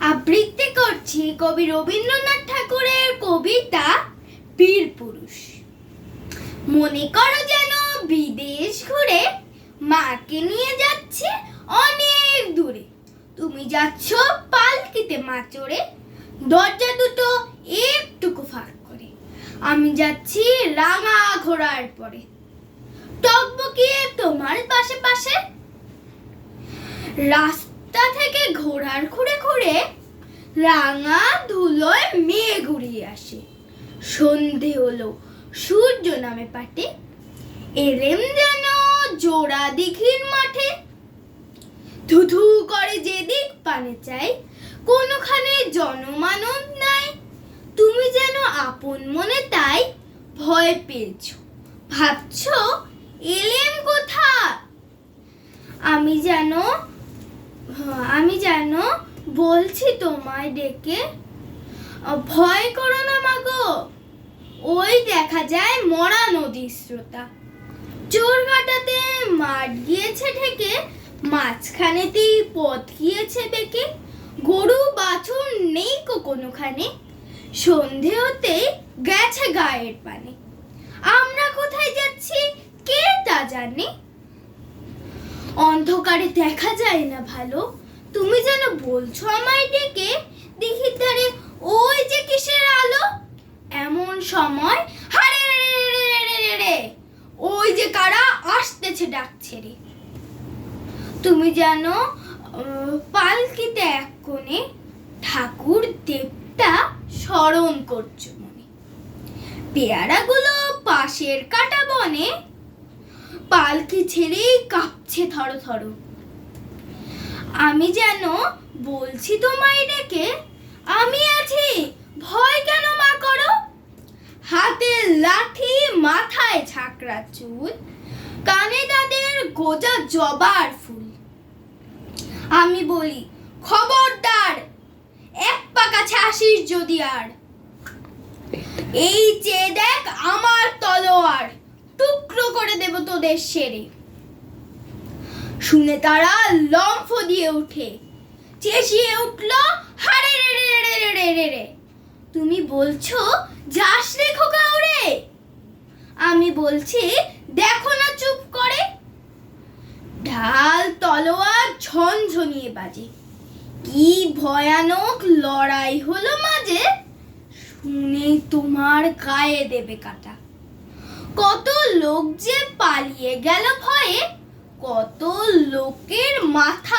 আবৃত্তি করছি কবি রবীন্দ্রনাথ ঠাকুরের কবিতা বীর পুরুষ। মনে করো যেন বিদেশ ঘুরে মাকে নিয়ে যাচ্ছে অনেক দূরে। তুমি যাচ্ছ পালকিতে মা চড়ে, দরজা দুটো একটুকু ফাঁক করে। আমি যাচ্ছি রাঙা ঘোড়ার পরে, টকবকিয়ে তোমার পাশে পাশে। রাস্তা থেকে ঘোড়ার খুঁড়ে খুঁড়ে রাঙা ধুলোয় মেঘ উড়িয়ে আসে। সন্ধে হলো, সূর্য নামে পাটে, এলেম যেন জোড়া দিঘির মাঠে। ধুধু করে যেদিক পানে চাই, কোনোখানে জনমানব নাই। তুমি যেন আপন মনে তাই ভয় পেয়েছ, ভাবছ এলেম কোথা। আমি যেন বলছি তোমায় ডেকে, ভয় করো না মাগো, ওই দেখা যায় মরা নদীর স্রোতা। চোরঘাটাতে মাঠ গিয়েছে ঢেকে, মাঝখানেতেই পথ গিয়েছে বেঁকে। গরু বাছুর নেই কোনোখানে, সন্ধে হতে গেছে গায়ের পানে। আমরা কোথায় যাচ্ছি কে তা জানে, অন্ধকারে দেখা যায় না ভালো। তুমি যেন বলছো আমায় ডেকে, দিঘির ধারে ওই যে কিসের আলো। এমন সময় হারে রে, ওই যে কারা আসতেছে ডাক ছেড়ে। তুমি যেন পালকিতে এক কোণে ঠাকুর দেবতা স্মরণ করছো মনে। পেয়ারাগুলো পাশের কাটা বনে, পালকি ছেড়ে কাঁপছে থর থর। আমি যেন বলছি তোমায় ডেকে, আমি আছি, ভয় কেন মা করো। হাতে লাঠি, মাথায় ঝাঁকড়া চুল, কানে তাদের গোজা জবার ফুল। আমি বলি খবরদার, এক পা কাছে আসিস যদি আর। এই চেয়ে দেখ আমার তলোয়ার, টুকরো করে দেব তোদের সেরে। শুনে তারা লম্ফ দিয়ে উঠে, চেঁচিয়ে উঠল হারে রে। তুমি বলছো যাস রে খোকা উড়ে, আমি বলছি দেখো না চুপ করে। ঢাল তলোয়ার ঝনঝনিয়ে বাজে, কি ভয়ানক লড়াই হলো মাঝে। শুনে তোমার গায়ে দেবে কাটা। কত লোক যে পালিয়ে গেল ভয়ে, কত লোকের মাথা